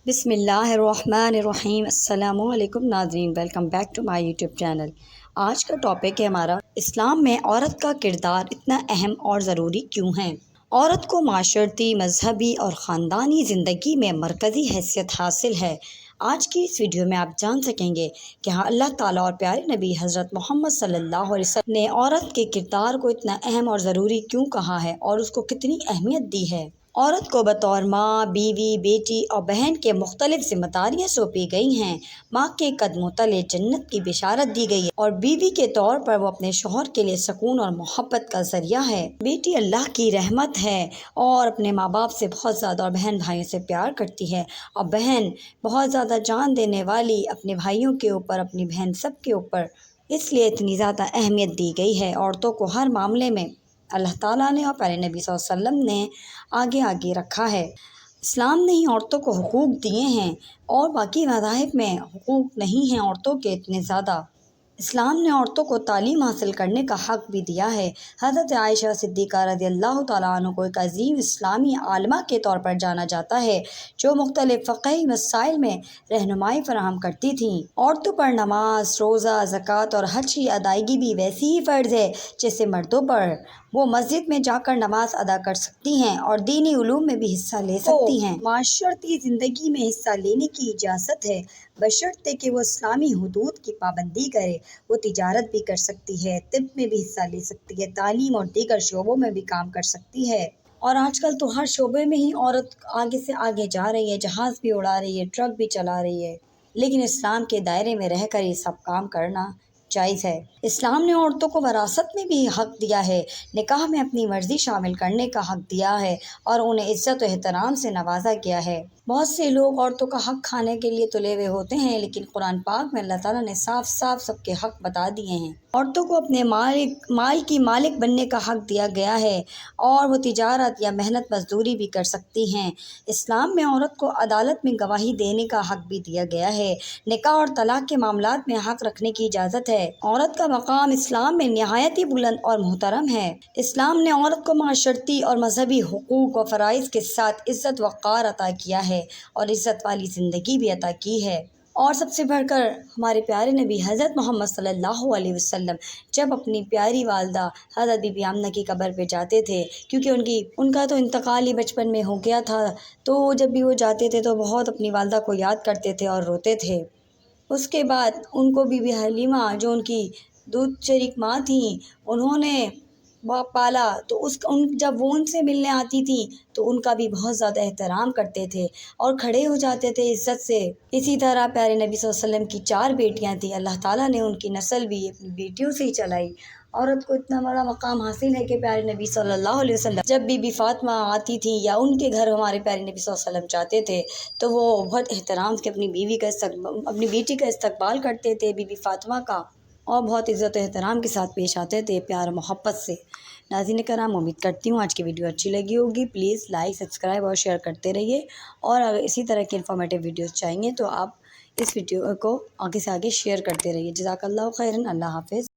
بسم اللہ الرحمن الرحیم۔ السلام علیکم ناظرین، welcome back to my YouTube channel. آج کا ٹاپک ہے ہمارا، اسلام میں عورت کا کردار اتنا اہم اور ضروری کیوں ہے؟ عورت کو معاشرتی، مذہبی اور خاندانی زندگی میں مرکزی حیثیت حاصل ہے۔ آج کی اس ویڈیو میں آپ جان سکیں گے کہ اللہ تعالیٰ اور پیارے نبی حضرت محمد صلی اللہ علیہ وسلم نے عورت کے کردار کو اتنا اہم اور ضروری کیوں کہا ہے اور اس کو کتنی اہمیت دی ہے۔ عورت کو بطور ماں، بیوی، بیٹی اور بہن کے مختلف ذمہ داریاں سونپی گئی ہیں۔ ماں کے قدموں تلے جنت کی بشارت دی گئی ہے اور بیوی کے طور پر وہ اپنے شوہر کے لیے سکون اور محبت کا ذریعہ ہے۔ بیٹی اللہ کی رحمت ہے اور اپنے ماں باپ سے بہت زیادہ اور بہن بھائیوں سے پیار کرتی ہے، اور بہن بہت زیادہ جان دینے والی اپنے بھائیوں کے اوپر، اپنی بہن سب کے اوپر، اس لیے اتنی زیادہ اہمیت دی گئی ہے۔ عورتوں کو ہر معاملے میں اللہ تعالیٰ نے اور پیارے نبی صلی اللہ علیہ وسلم نے آگے رکھا ہے۔ اسلام نے ہی عورتوں کو حقوق دیے ہیں اور باقی مذاہب میں حقوق نہیں ہیں عورتوں کے اتنے زیادہ۔ اسلام نے عورتوں کو تعلیم حاصل کرنے کا حق بھی دیا ہے۔ حضرت عائشہ صدیقہ رضی اللہ تعالیٰ عنہ کو ایک عظیم اسلامی عالمہ کے طور پر جانا جاتا ہے، جو مختلف فقہی مسائل میں رہنمائی فراہم کرتی تھیں۔ عورتوں پر نماز، روزہ، زکوٰۃ اور حج کی ادائیگی بھی ویسی ہی فرض ہے جیسے مردوں پر۔ وہ مسجد میں جا کر نماز ادا کر سکتی ہیں اور دینی علوم میں بھی حصہ لے سکتی ہیں۔ معاشرتی زندگی میں حصہ لینے کی اجازت ہے، بشرطے کہ وہ اسلامی حدود کی پابندی کرے۔ وہ تجارت بھی کر سکتی ہے، طب میں بھی حصہ لے سکتی ہے، تعلیم اور دیگر شعبوں میں بھی کام کر سکتی ہے۔ اور آج کل تو ہر شعبے میں ہی عورت آگے سے آگے جا رہی ہے، جہاز بھی اڑا رہی ہے، ٹرک بھی چلا رہی ہے، لیکن اسلام کے دائرے میں رہ کر یہ سب کام کرنا جائز ہے۔ اسلام نے عورتوں کو وراثت میں بھی حق دیا ہے، نکاح میں اپنی مرضی شامل کرنے کا حق دیا ہے اور انہیں عزت و احترام سے نوازا گیا ہے۔ بہت سے لوگ عورتوں کا حق کھانے کے لیے تلے ہوئے ہوتے ہیں، لیکن قرآن پاک میں اللہ تعالیٰ نے صاف صاف سب کے حق بتا دیے ہیں۔ عورتوں کو اپنے مال کی مالک بننے کا حق دیا گیا ہے اور وہ تجارت یا محنت مزدوری بھی کر سکتی ہیں۔ اسلام میں عورت کو عدالت میں گواہی دینے کا حق بھی دیا گیا ہے۔ نکاح اور طلاق کے معاملات میں حق رکھنے کی اجازت ہے۔ عورت کا مقام اسلام میں نہایت ہی بلند اور محترم ہے۔ اسلام نے عورت کو معاشرتی اور مذہبی حقوق و فرائض کے ساتھ عزت وقار عطا کیا ہے اور عزت والی زندگی بھی عطا کی ہے۔ اور سب سے بڑھ کر ہمارے پیارے نبی حضرت محمد صلی اللہ علیہ وسلم جب اپنی پیاری والدہ حضرت بی بی آمنہ کی قبر پہ جاتے تھے، کیونکہ ان کا تو انتقال ہی بچپن میں ہو گیا تھا، تو جب بھی وہ جاتے تھے تو بہت اپنی والدہ کو یاد کرتے تھے اور روتے تھے۔ اس کے بعد ان کو بی بی حلیمہ جو ان کی دودھ شریک ماں تھیں، انہوں نے پالا، تو جب وہ ان سے ملنے آتی تھیں تو ان کا بھی بہت زیادہ احترام کرتے تھے اور کھڑے ہو جاتے تھے عزت سے۔ اسی طرح پیارے نبی صلی اللہ علیہ وسلم کی 4 بیٹیاں تھیں، اللہ تعالیٰ نے ان کی نسل بھی اپنی بیٹیوں سے ہی چلائی۔ عورت کو اتنا بڑا مقام حاصل ہے کہ پیارے نبی صلی اللہ علیہ وسلم جب بی بی فاطمہ آتی تھیں یا ان کے گھر ہمارے پیارے نبی صلی اللہ علیہ وسلم جاتے تھے تو وہ بہت احترام سے اپنی بیٹی کا استقبال کرتے تھے، بی بی فاطمہ کا، اور بہت عزت و احترام کے ساتھ پیش آتے تھے، پیار و محبت سے۔ ناظرین کرام، امید کرتی ہوں آج کی ویڈیو اچھی لگی ہوگی۔ پلیز لائک، سبسکرائب اور شیئر کرتے رہیے، اور اگر اسی طرح کی انفارمیٹیو ویڈیوز چاہیے تو آپ اس ویڈیو کو آگے سے آگے شیئر کرتے رہیے۔ جزاک اللہ خیراً۔ اللہ حافظ۔